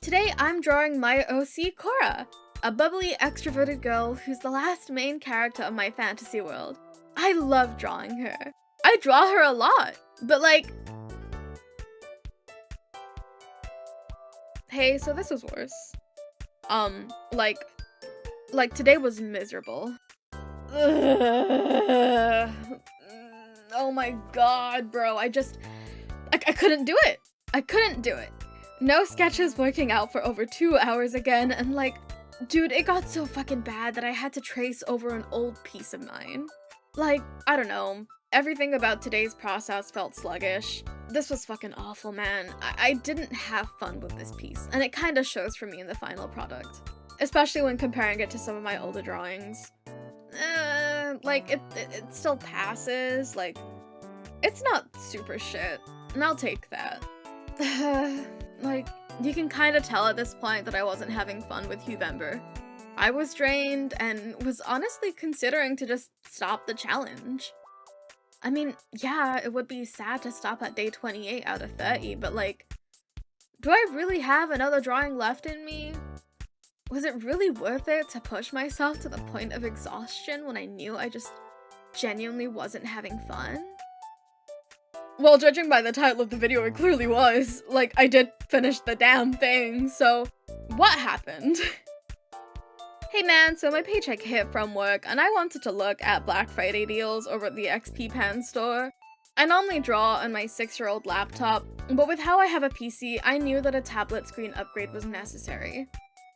Today I'm drawing my OC Cora, a bubbly, extroverted girl who's the last main character of my fantasy world. I love drawing her. I draw her a lot, but like... Hey, so this was worse. Like today was miserable. Ugh. Oh my god, bro, I couldn't do it. I couldn't do it. No sketches working out for over 2 hours again, and like, dude, it got so fucking bad that I had to trace over an old piece of mine. Like, I don't know, everything about today's process felt sluggish. This was fucking awful, man. I didn't have fun with this piece, and it kinda shows for me in the final product. Especially when comparing it to some of my older drawings. Like, it still passes, like, it's not super shit, and I'll take that. Like, you can kind of tell at this point that I wasn't having fun with Huevember. I was drained and was honestly considering to just stop the challenge. I mean, yeah, it would be sad to stop at day 28 out of 30, but like, do I really have another drawing left in me? Was it really worth it to push myself to the point of exhaustion when I knew I just genuinely wasn't having fun? Well, judging by the title of the video, it clearly was. Like, I did finish the damn thing, so what happened? Hey man, so my paycheck hit from work, and I wanted to look at Black Friday deals over at the XP Pen store. I normally draw on my 6-year-old laptop, but with how I have a PC, I knew that a tablet screen upgrade was necessary.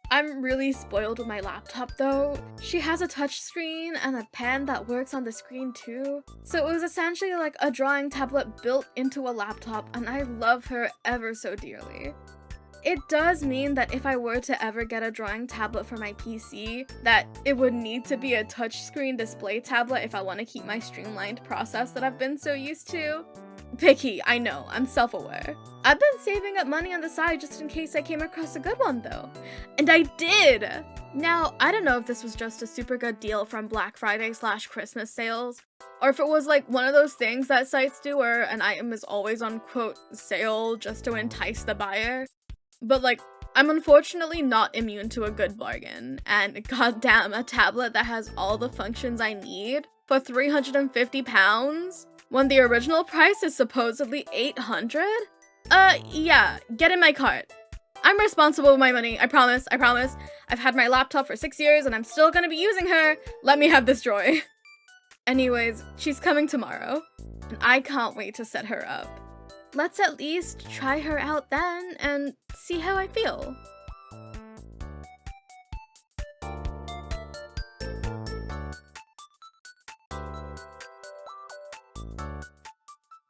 I'm really spoiled with my laptop though. She has a touchscreen and a pen that works on the screen too. So it was essentially like a drawing tablet built into a laptop, and I love her ever so dearly. It does mean that if I were to ever get a drawing tablet for my PC, that it would need to be a touchscreen display tablet if I want to keep my streamlined process that I've been so used to. Picky, I know, I'm self-aware. I've been saving up money on the side just in case I came across a good one though. And I did! Now, I don't know if this was just a super good deal from Black Friday / Christmas sales, or if it was like one of those things that sites do where an item is always on quote sale just to entice the buyer. But like, I'm unfortunately not immune to a good bargain, and goddamn, a tablet that has all the functions I need for £350 when the original price is supposedly $800? Yeah, get in my cart. I'm responsible with my money, I promise. I've had my laptop for 6 years and I'm still gonna be using her. Let me have this joy. Anyways, she's coming tomorrow, and I can't wait to set her up. Let's at least try her out then and see how I feel.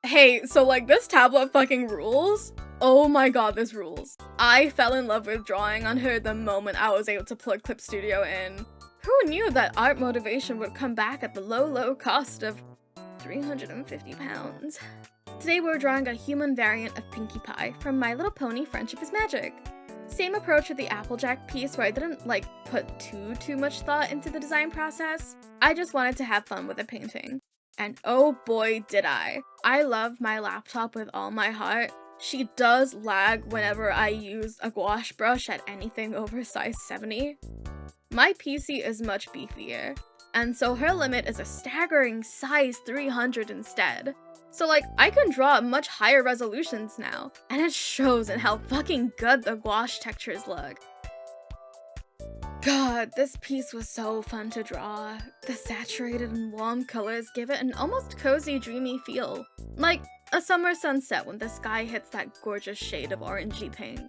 Hey, so like this tablet fucking rules? Oh my god, this rules. I fell in love with drawing on her the moment I was able to plug Clip Studio in. Who knew that art motivation would come back at the low cost of £350? Today we're drawing a human variant of Pinkie Pie from My Little Pony Friendship is Magic. Same approach with the Applejack piece where I didn't like put too much thought into the design process. I just wanted to have fun with the painting. And oh boy did I. I love my laptop with all my heart. She does lag whenever I use a gouache brush at anything over size 70. My PC is much beefier, and so her limit is a staggering size 300 instead. So like, I can draw at much higher resolutions now, and it shows in how fucking good the gouache textures look. God, this piece was so fun to draw. The saturated and warm colors give it an almost cozy, dreamy feel. Like a summer sunset when the sky hits that gorgeous shade of orangey pink.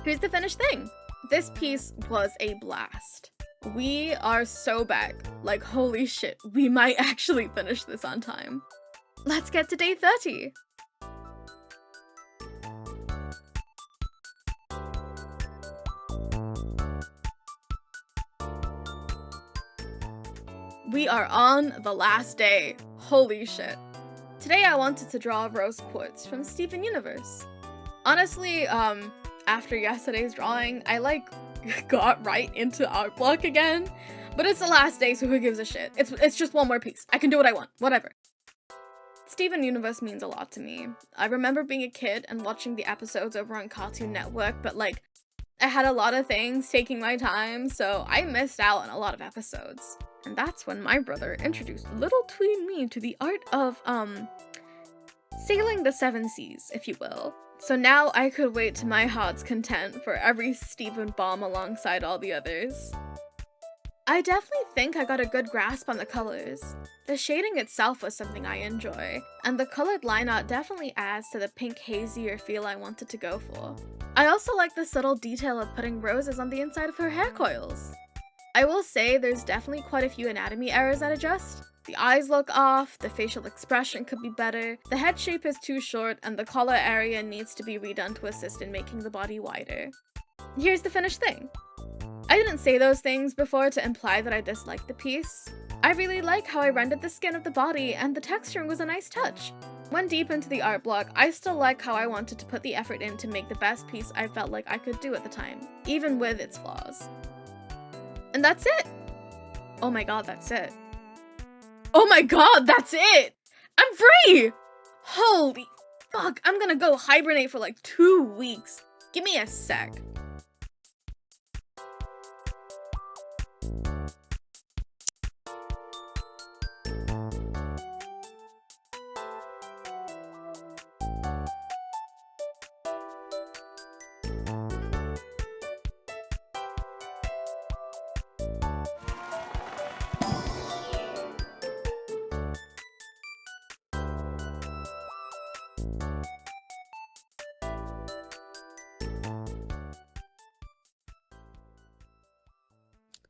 Here's the finished thing. This piece was a blast. We are so back. Like, holy shit, we might actually finish this on time. Let's get to day 30. We are on the last day. Holy shit. Today I wanted to draw Rose Quartz from Steven Universe. Honestly, after yesterday's drawing, I like got right into art block again, but it's the last day, so who gives a shit? It's just one more piece. I can do what I want, whatever. Steven Universe means a lot to me. I remember being a kid and watching the episodes over on Cartoon Network, but like, I had a lot of things taking my time, so I missed out on a lot of episodes. And that's when my brother introduced little tween me to the art of, sailing the 7 seas, if you will. So now I could wait to my heart's content for every Steven bomb alongside all the others. I definitely think I got a good grasp on the colors. The shading itself was something I enjoy, and the colored line art definitely adds to the pink hazier feel I wanted to go for. I also like the subtle detail of putting roses on the inside of her hair coils. I will say there's definitely quite a few anatomy errors that adjust. The eyes look off, the facial expression could be better, the head shape is too short, and the collar area needs to be redone to assist in making the body wider. Here's the finished thing. I didn't say those things before to imply that I disliked the piece. I really like how I rendered the skin of the body, and the texturing was a nice touch. When deep into the art block, I still like how I wanted to put the effort in to make the best piece I felt like I could do at the time, even with its flaws. And that's it! Oh my god, that's it. Oh my god, that's it! I'm free! Holy fuck, I'm gonna go hibernate for like 2 weeks. Give me a sec.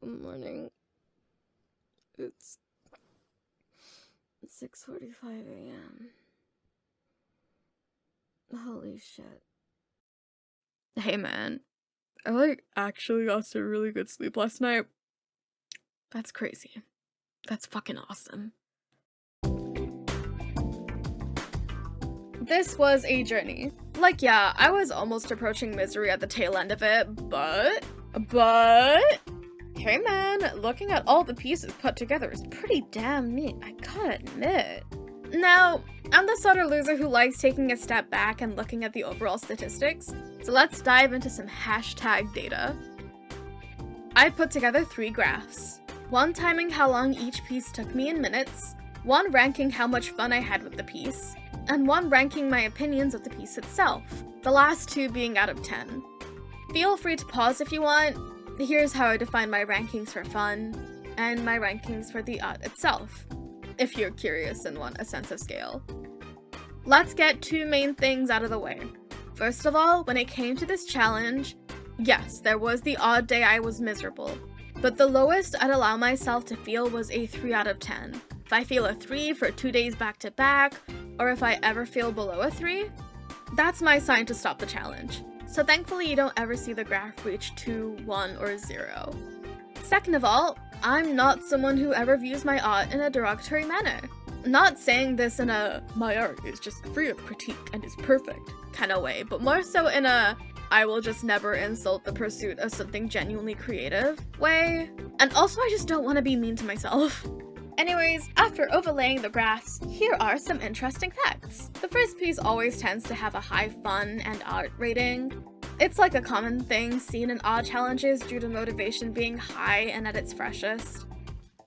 Good morning. It's 6:45 a.m. Holy shit. Hey man, I like actually got some really good sleep last night. That's crazy. That's fucking awesome. This was a journey. Like, yeah, I was almost approaching misery at the tail end of it, but... Hey man, looking at all the pieces put together is pretty damn neat, I gotta admit. Now, I'm the sort of loser who likes taking a step back and looking at the overall statistics, so let's dive into some hashtag data. I put together 3 graphs. One timing how long each piece took me in minutes, one ranking how much fun I had with the piece, and one ranking my opinions of the piece itself, the last 2 being out of 10. Feel free to pause if you want. Here's how I define my rankings for fun, and my rankings for the art itself, if you're curious and want a sense of scale. Let's get 2 main things out of the way. First of all, when it came to this challenge, yes, there was the odd day I was miserable, but the lowest I'd allow myself to feel was a 3 out of 10. If I feel a 3 for 2 days back to back, or if I ever feel below a 3, that's my sign to stop the challenge. So thankfully you don't ever see the graph reach 2, 1, or 0. Second of all, I'm not someone who ever views my art in a derogatory manner. I'm not saying this in a "my art is just free of critique and is perfect" kind of way, but more so in a "I will just never insult the pursuit of something genuinely creative" way. And also I just don't want to be mean to myself. Anyways, after overlaying the graphs, here are some interesting facts. The first piece always tends to have a high fun and art rating. It's like a common thing seen in odd challenges due to motivation being high and at its freshest.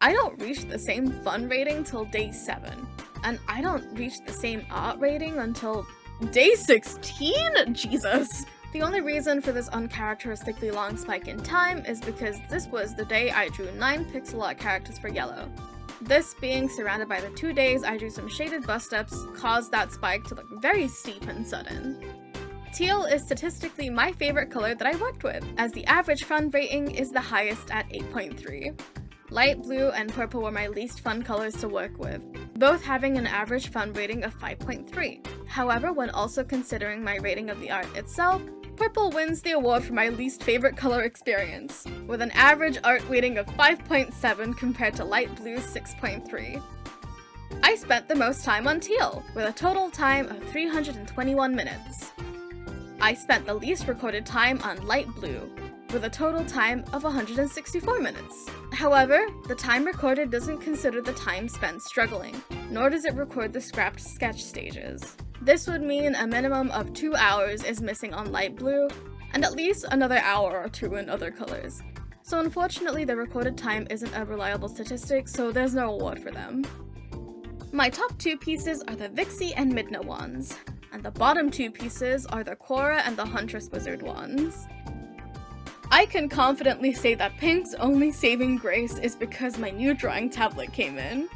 I don't reach the same fun rating till day 7, and I don't reach the same art rating until day 16? Jesus! The only reason for this uncharacteristically long spike in time is because this was the day I drew 9 pixel art characters for yellow. This being surrounded by the 2 days I drew some shaded bust-ups caused that spike to look very steep and sudden. Teal is statistically my favorite color that I worked with, as the average fun rating is the highest at 8.3. Light blue and purple were my least fun colors to work with, both having an average fun rating of 5.3. However, when also considering my rating of the art itself, purple wins the award for my least favorite color experience, with an average art rating of 5.7 compared to light blue's 6.3. I spent the most time on teal, with a total time of 321 minutes. I spent the least recorded time on light blue, with a total time of 164 minutes. However, the time recorded doesn't consider the time spent struggling, nor does it record the scrapped sketch stages. This would mean a minimum of 2 hours is missing on light blue, and at least another hour or 2 in other colors. So unfortunately the recorded time isn't a reliable statistic, so there's no award for them. My top 2 pieces are the Vixie and Midna ones, and the bottom 2 pieces are the Cora and the Huntress Wizard ones. I can confidently say that Pink's only saving grace is because my new drawing tablet came in.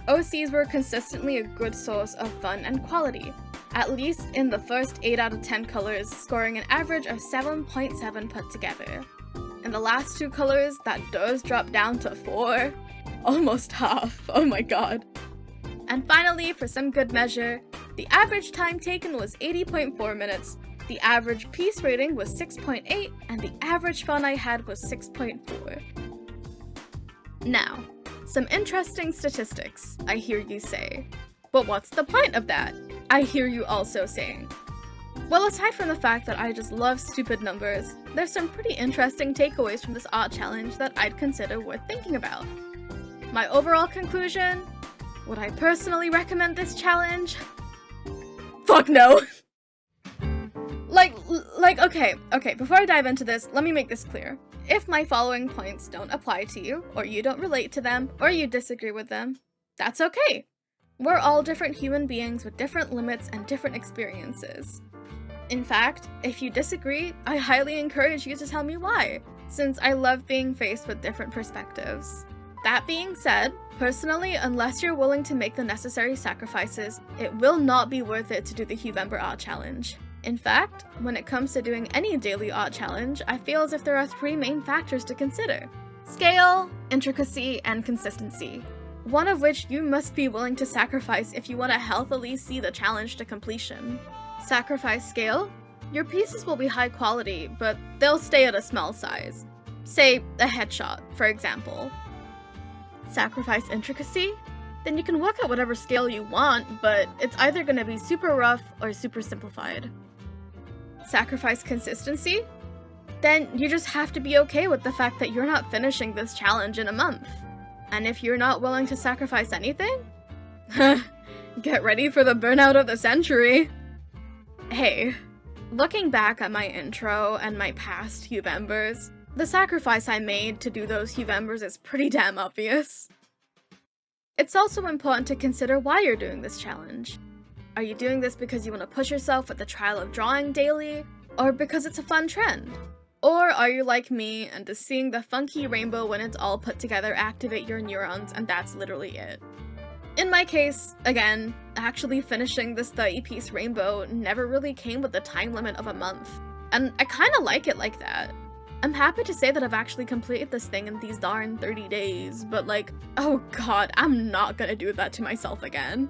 OCs were consistently a good source of fun and quality, at least in the first 8 out of 10 colors, scoring an average of 7.7 put together. In the last 2 colors, that does drop down to 4. Almost half, oh my god. And finally, for some good measure, the average time taken was 80.4 minutes, the average piece rating was 6.8, and the average fun I had was 6.4. Now, some interesting statistics, I hear you say. But what's the point of that? I hear you also saying. Well, aside from the fact that I just love stupid numbers, there's some pretty interesting takeaways from this art challenge that I'd consider worth thinking about. My overall conclusion? Would I personally recommend this challenge? Fuck no! Okay, before I dive into this, let me make this clear. If my following points don't apply to you, or you don't relate to them, or you disagree with them, that's okay. We're all different human beings with different limits and different experiences. In fact, if you disagree, I highly encourage you to tell me why, since I love being faced with different perspectives. That being said, personally, unless you're willing to make the necessary sacrifices, it will not be worth it to do the Huevember art challenge. In fact, when it comes to doing any daily art challenge, I feel as if there are 3 main factors to consider: scale, intricacy, and consistency. One of which you must be willing to sacrifice if you want to healthily see the challenge to completion. Sacrifice scale? Your pieces will be high quality, but they'll stay at a small size. Say, a headshot, for example. Sacrifice intricacy? then you can work at whatever scale you want, but it's either gonna be super rough or super simplified. Sacrifice consistency? Then you just have to be okay with the fact that you're not finishing this challenge in a month. And if you're not willing to sacrifice anything, get ready for the burnout of the century. Hey, looking back at my intro and my past Huevembers, the sacrifice I made to do those Huevembers is pretty damn obvious. It's also important to consider why you're doing this challenge. Are you doing this because you want to push yourself with the trial of drawing daily, or because it's a fun trend? Or are you like me and just seeing the funky rainbow when it's all put together activate your neurons and that's literally it? In my case, again, actually finishing this 30-piece rainbow never really came with the time limit of a month, and I kinda like it like that. I'm happy to say that I've actually completed this thing in these darn 30 days, but like, oh god, I'm not gonna do that to myself again.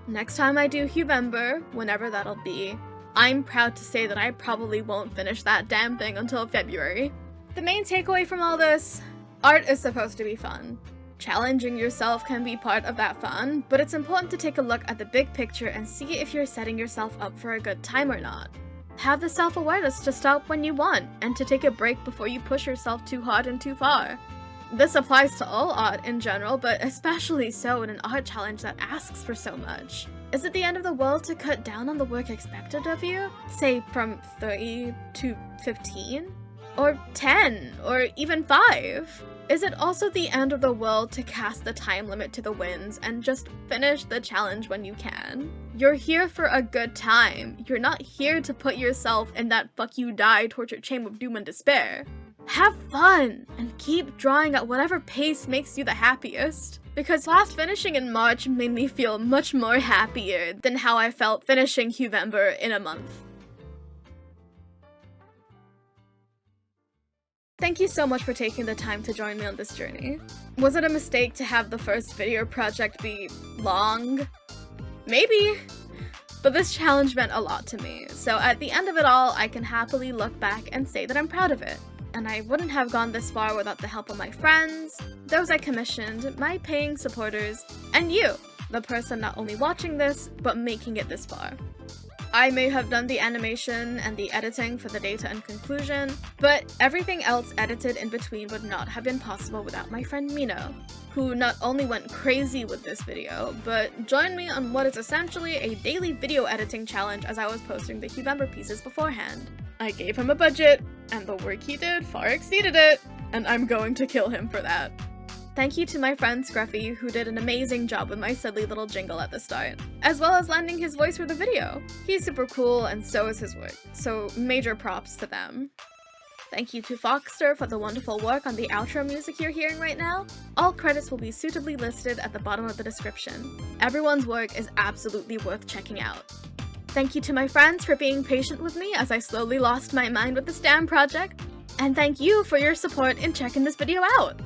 Next time I do Huevember, whenever that'll be, I'm proud to say that I probably won't finish that damn thing until February. The main takeaway from all this, art is supposed to be fun. Challenging yourself can be part of that fun, but it's important to take a look at the big picture and see if you're setting yourself up for a good time or not. Have the self-awareness to stop when you want, and to take a break before you push yourself too hard and too far. This applies to all art in general, but especially so in an art challenge that asks for so much. Is it the end of the world to cut down on the work expected of you? Say from 30 to 15? Or 10? Or even 5? Is it also the end of the world to cast the time limit to the winds and just finish the challenge when you can? You're here for a good time. You're not here to put yourself in that fuck you die torture chamber of doom and despair. Have fun and keep drawing at whatever pace makes you the happiest. Because last finishing in March made me feel much more happier than how I felt finishing Huevember in a month. Thank you so much for taking the time to join me on this journey. Was it a mistake to have the first video project be long? Maybe. But this challenge meant a lot to me, so at the end of it all, I can happily look back and say that I'm proud of it. And I wouldn't have gone this far without the help of my friends, those I commissioned, my paying supporters, and you, the person not only watching this, but making it this far. I may have done the animation and the editing for the data and conclusion, but everything else edited in between would not have been possible without my friend Mino, who not only went crazy with this video, but joined me on what is essentially a daily video editing challenge as I was posting the Huevember pieces beforehand. I gave him a budget, and the work he did far exceeded it, and I'm going to kill him for that. Thank you to my friend Scruffy, who did an amazing job with my silly little jingle at the start, as well as lending his voice for the video. He's super cool, and so is his work, so major props to them. Thank you to Foxter for the wonderful work on the outro music you're hearing right now. All credits will be suitably listed at the bottom of the description. Everyone's work is absolutely worth checking out. Thank you to my friends for being patient with me as I slowly lost my mind with this damn project, and thank you for your support in checking this video out.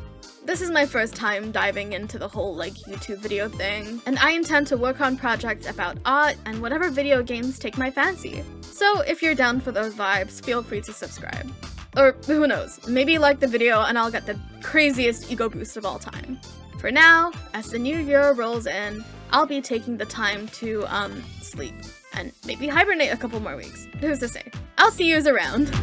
This is my first time diving into the whole YouTube video thing, and I intend to work on projects about art and whatever video games take my fancy. So if you're down for those vibes, feel free to subscribe. Or who knows, maybe like the video and I'll get the craziest ego boost of all time. For now, as the new year rolls in, I'll be taking the time to sleep and maybe hibernate a couple more weeks. Who's to say? I'll see yous around.